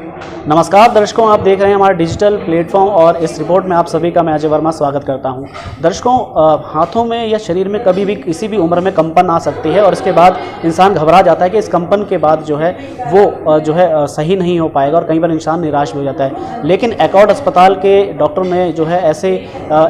नमस्कार दर्शकों, आप देख रहे हैं हमारा डिजिटल प्लेटफॉर्म और इस रिपोर्ट में आप सभी का मैं अजय वर्मा स्वागत करता हूं। दर्शकों, हाथों में या शरीर में कभी भी किसी भी उम्र में कंपन आ सकती है और इसके बाद इंसान घबरा जाता है कि इस कंपन के बाद जो है वो सही नहीं हो पाएगा और कई बार इंसान निराश भी हो जाता है। लेकिन एकॉर्ड अस्पताल के डॉक्टर ने जो है ऐसे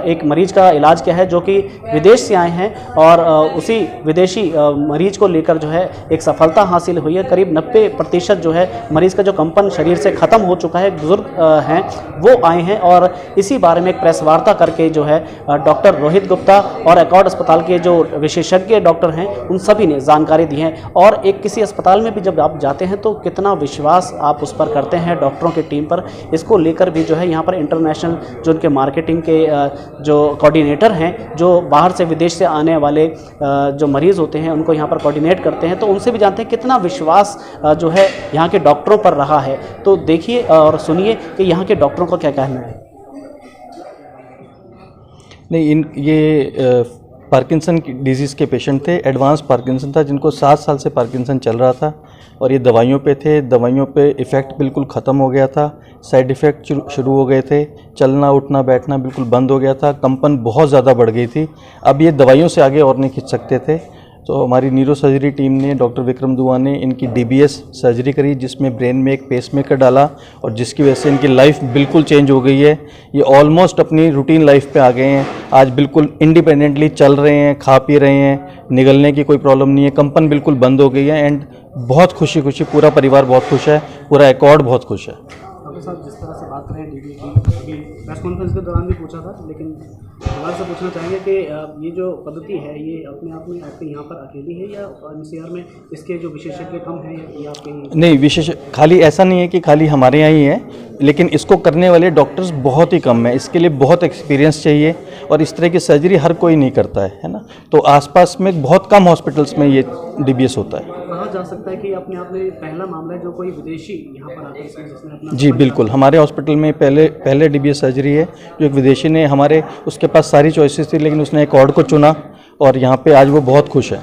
एक मरीज का इलाज किया है जो कि विदेश से आए हैं और उसी विदेशी मरीज को लेकर जो है एक सफलता हासिल हुई है। करीब 90% जो है मरीज का जो कंपन शरीर से खत्म हो चुका है। बुजुर्ग हैं वो आए हैं और इसी बारे में एक प्रेस वार्ता करके जो है डॉक्टर रोहित गुप्ता और एकॉर्ड अस्पताल के जो विशेषज्ञ डॉक्टर हैं उन सभी ने जानकारी दी है। और एक किसी अस्पताल में भी जब आप जाते हैं तो कितना विश्वास आप उस पर करते हैं डॉक्टरों की टीम पर, इसको लेकर भी जो है यहाँ पर इंटरनेशनल जो उनके मार्केटिंग के जो कोऑर्डिनेटर हैं, जो बाहर से विदेश से आने वाले जो मरीज़ होते हैं उनको यहाँ पर कोऑर्डिनेट करते हैं, तो उनसे भी जानते हैं कितना विश्वास जो है यहाँ के डॉक्टरों पर रहा है। तो देखिए और सुनिए कि यहाँ के डॉक्टरों का क्या कहना है। नहीं, ये पार्किंसन की डिजीज़ के पेशेंट थे। एडवांस पार्किंसन था, जिनको 7 साल से पार्किंसन चल रहा था और ये दवाइयों पे थे। दवाइयों पे इफ़ेक्ट बिल्कुल ख़त्म हो गया था, साइड इफ़ेक्ट शुरू हो गए थे, चलना उठना बैठना बिल्कुल बंद हो गया था, कंपन बहुत ज़्यादा बढ़ गई थी। अब ये दवाइयों से आगे और नहीं खींच सकते थे। तो हमारी न्यूरो सर्जरी टीम ने, डॉक्टर विक्रम दुआ ने इनकी DBS सर्जरी करी, जिसमें ब्रेन में एक पेसमेकर डाला और जिसकी वजह से इनकी लाइफ बिल्कुल चेंज हो गई है। ये ऑलमोस्ट अपनी रूटीन लाइफ पे आ गए हैं। आज बिल्कुल इंडिपेंडेंटली चल रहे हैं, खा पी रहे हैं, निगलने की कोई प्रॉब्लम नहीं है, कंपन बिल्कुल बंद हो गई है। एंड बहुत खुशी पूरा परिवार बहुत खुश है, पूरा एकॉर्ड बहुत खुश है। डॉक्टर साहब, जिस तरह से बात करें DBS की, अभी प्रेस कॉन्फ्रेंस के दौरान भी पूछा था, लेकिन सवाल से पूछना चाहेंगे कि ये जो पद्धति है ये अपने आप में आपके यहाँ पर अकेली है या MCR में इसके जो विशेषज्ञ कम हैं या आपके? नहीं, विशेष खाली ऐसा नहीं है कि खाली हमारे यहाँ ही है, लेकिन इसको करने वाले डॉक्टर्स बहुत ही कम हैं। इसके लिए बहुत एक्सपीरियंस चाहिए और इस तरह की सर्जरी हर कोई नहीं करता है ना। तो आसपास में बहुत कम हॉस्पिटल्स में ये DBS होता है। कहा जा सकता है कि अपने आप में पहला मामला है जो कोई विदेशी यहाँ पर आकर जिसने अपना? जी बिल्कुल, हमारे हॉस्पिटल में पहले DBS सर्जरी है जो एक विदेशी ने, हमारे उसके पास सारी चॉइसेस थी लेकिन उसने एकॉर्ड को चुना और यहाँ पे आज वो बहुत खुश है।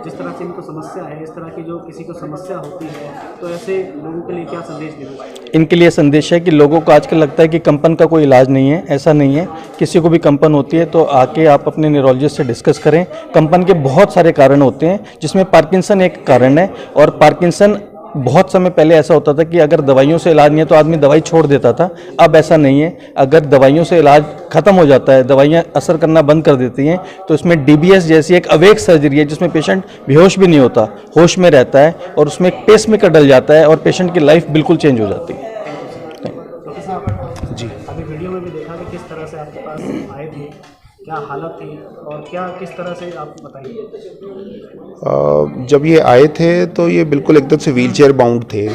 जिस तरह से इनको समस्या है, इस तरह की जो किसी को समस्या होती है, तो ऐसे लोगों के लिए क्या संदेश देना चाहिए? इनके लिए संदेश है कि लोगों को आजकल लगता है कि कंपन का कोई इलाज नहीं है। ऐसा नहीं है, किसी को भी कंपन होती है तो आके आप अपने न्यूरोलॉजिस्ट से डिस्कस करें। कंपन के बहुत सारे कारण होते हैं, जिसमें पार्किंसन एक कारण है। और पार्किंसन बहुत समय पहले ऐसा होता था कि अगर दवाइयों से इलाज नहीं है तो आदमी दवाई छोड़ देता था। अब ऐसा नहीं है, अगर दवाइयों से इलाज खत्म हो जाता है, दवाइयाँ असर करना बंद कर देती हैं, तो इसमें DBS जैसी एक अवेक सर्जरी है जिसमें पेशेंट बेहोश भी नहीं होता, होश में रहता है और उसमें एक पेसमेकर डल जाता है और पेशेंट की लाइफ बिल्कुल चेंज हो जाती है। जी, अभी वीडियो में भी देखा कि किस तरह से आपके पास आए थे, क्या हालत थी और क्या किस तरह से आप बताइए। जब ये आए थे तो ये बिल्कुल एकदम से व्हीलचेयर बाउंड थे,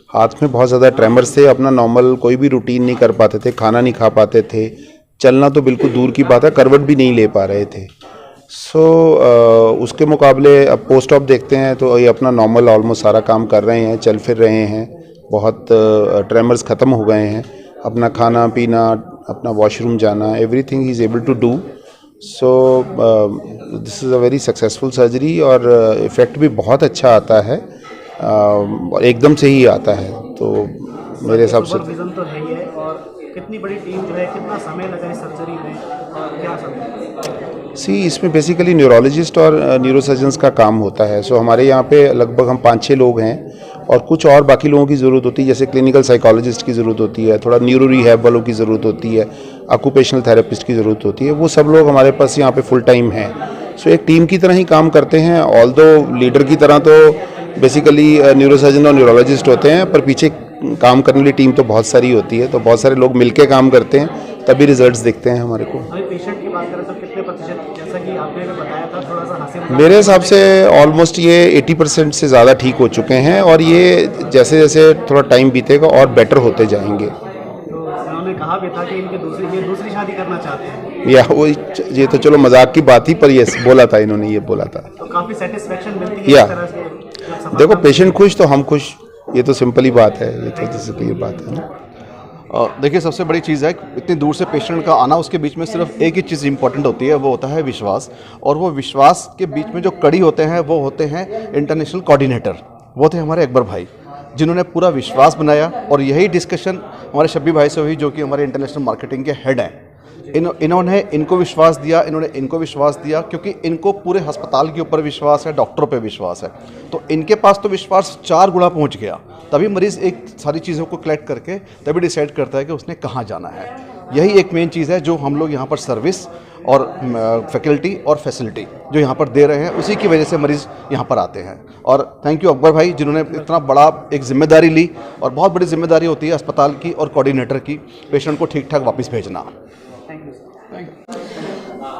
हाथ में बहुत ज़्यादा ट्रेमर्स थे, अपना नॉर्मल कोई भी रूटीन नहीं कर पाते थे, खाना नहीं खा पाते थे, चलना तो बिल्कुल दूर की बात है, करवट भी नहीं ले पा रहे थे। उसके मुकाबले अब पोस्ट ऑप देखते हैं तो ये अपना नॉर्मल ऑलमोस्ट सारा काम कर रहे हैं, चल फिर रहे हैं, बहुत ट्रेमर्स ख़त्म हो गए हैं, अपना खाना पीना, अपना वॉशरूम जाना, everything he is able to do. So this is a very successful surgery और इफ़ेक्ट भी बहुत अच्छा आता है और एकदम से ही आता है। तो मेरे हिसाब से सुपरविजन तो है ही है। और कितनी बड़ी टीम जो है, कितना समय लगा इस सर्जरी में और क्या समय? इसमें बेसिकली न्यूरोलॉजिस्ट और न्यूरोसर्जन्स का काम होता है। सो हमारे यहाँ पे लगभग हम 5-6 लोग हैं और कुछ और बाकी लोगों की ज़रूरत होती है, जैसे क्लिनिकल साइकोलॉजिस्ट की ज़रूरत होती है, थोड़ा न्यूरो रिहैब वालों की ज़रूरत होती है, ऑक्यूपेशनल थेरेपिस्ट की ज़रूरत होती है। वो सब लोग हमारे पास यहाँ पे फुल टाइम हैं। सो एक टीम की तरह ही काम करते हैं। ऑल्दो लीडर की तरह तो बेसिकली न्यूरोसर्जन और न्यूरोलॉजिस्ट होते हैं, पर पीछे काम करने वाली टीम तो बहुत सारी होती है, तो बहुत सारे लोग मिलके काम करते हैं, तभी रिजल्ट्स दिखते हैं हमारे को। अभी पेशेंट की बात करें तो कितने प्रतिशत, जैसा कि आपने बताया था, थोड़ा सा हंसी मजाक, मेरे हिसाब से ऑलमोस्ट ये 80% से ज़्यादा ठीक हो चुके हैं और ये जैसे जैसे थोड़ा टाइम बीतेगा और बेटर होते जाएंगे। तो उन्होंने कहा भी था कि इनके दूसरी शादी करना चाहते हैं, या वो ये तो चलो मजाक की बात ही, पर ये बोला था, इन्होंने ये बोला था। तो काफ़ी सेटिस्फेक्शन मिलती है या इस तरह से। देखो, पेशेंट खुश तो हम खुश, ये तो सिंपल ही बात है, ये तो सिंपल बात है ना। देखिए, सबसे बड़ी चीज़ है इतनी दूर से पेशेंट का आना, उसके बीच में सिर्फ एक ही चीज़ इंपॉर्टेंट होती है, वो होता है विश्वास। और वो विश्वास के बीच में जो कड़ी होते हैं वो होते हैं इंटरनेशनल कोऑर्डिनेटर। वो थे हमारे अकबर भाई। जिन्होंने पूरा विश्वास बनाया। और यही डिस्कशन हमारे शब्बी भाई से हुई, जो कि हमारे इंटरनेशनल मार्केटिंग के हेड हैं। इन्होंने इनको विश्वास दिया, इन्होंने इनको विश्वास दिया, क्योंकि इनको पूरे अस्पताल के ऊपर विश्वास है, डॉक्टरों पे विश्वास है। तो इनके पास तो विश्वास 4 गुना पहुंच गया। तभी मरीज़ एक सारी चीज़ों को कलेक्ट करके तभी डिसाइड करता है कि उसने कहाँ जाना है। यही एक मेन चीज़ है जो हम लोग यहाँ पर सर्विस और फैकल्टी और फैसिलिटी जो यहाँ पर दे रहे हैं, उसी की वजह से मरीज़ यहाँ पर आते हैं। और थैंक यू अकबर भाई, जिन्होंने इतना बड़ा एक जिम्मेदारी ली। और बहुत बड़ी जिम्मेदारी होती है अस्पताल की और कोऑर्डिनेटर की, पेशेंट को ठीक ठाक वापस भेजना।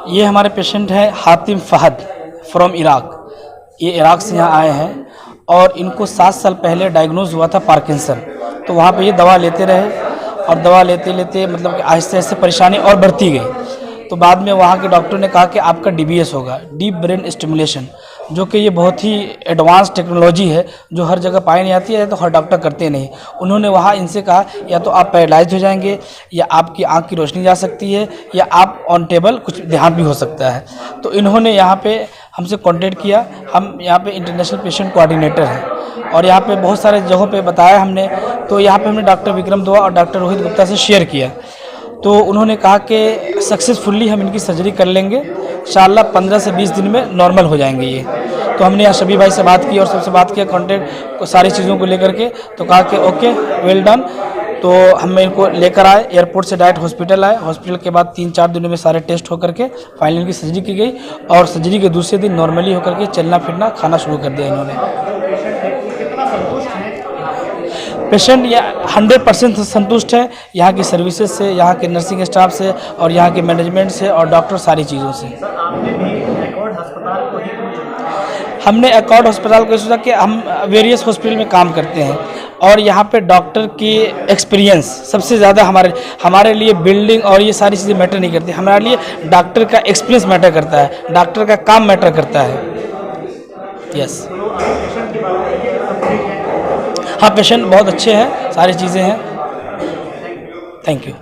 ये हमारे पेशेंट हैं हातिम फ़हद फ्रॉम इराक। ये इराक से यहाँ आए हैं और इनको 7 साल पहले डायग्नोज हुआ था पार्किंसन। तो वहाँ पे ये दवा लेते रहे और दवा लेते लेते मतलब कि आहिस्ते आहिस्ते परेशानी और बढ़ती गई। तो बाद में वहाँ के डॉक्टर ने कहा कि आपका DBS होगा, डीप ब्रेन स्टिमुलेशन, जो कि ये बहुत ही एडवांस टेक्नोलॉजी है जो हर जगह पाई नहीं आती है, तो हर डॉक्टर करते नहीं। उन्होंने वहाँ इनसे कहा या तो आप पैरालाइज हो जाएंगे, या आपकी आंख की रोशनी जा सकती है, या आप ऑन टेबल कुछ देहांत भी हो सकता है। तो इन्होंने यहाँ पे हमसे कांटेक्ट किया। हम यहाँ पे इंटरनेशनल पेशेंट कोऑर्डिनेटर हैं और यहाँ पे बहुत सारे जगहों पे बताया हमने। तो यहाँ पे हमने डॉक्टर विक्रम दुआ और डॉक्टर रोहित गुप्ता से शेयर किया। तो उन्होंने कहा कि सक्सेसफुली हम इनकी सर्जरी कर लेंगे, इंशाअल्लाह 15 से 20 दिन में नॉर्मल हो जाएंगे ये। तो हमने यहाँ शबी भाई से बात की और सबसे बात किया कॉन्टेक्ट सारी चीज़ों को लेकर के। तो कहा कि ओके वेल डन। तो हम इनको लेकर आए, एयरपोर्ट से डायरेक्ट हॉस्पिटल आए। हॉस्पिटल के बाद 3-4 दिनों में सारे टेस्ट होकर के फाइनल इनकी सर्जरी की गई और सर्जरी के दूसरे दिन नॉर्मली होकर के चलना फिरना खाना शुरू कर दिया इन्होंने। पेशेंट या 100% संतुष्ट है यहाँ की सर्विसेज से, यहाँ के नर्सिंग स्टाफ से और यहाँ के मैनेजमेंट से और डॉक्टर सारी चीज़ों से। हमने एकॉर्ड अस्पताल को सोचा कि हम वेरियस हॉस्पिटल में काम करते हैं और यहाँ पे डॉक्टर की एक्सपीरियंस सबसे ज़्यादा हमारे लिए बिल्डिंग और ये सारी चीज़ें मैटर नहीं करती। हमारे लिए डॉक्टर का एक्सपीरियंस मैटर करता है, डॉक्टर का काम मैटर करता है। यस, हाँ पेशेंट बहुत अच्छे हैं, सारी चीज़ें हैं। Thank you.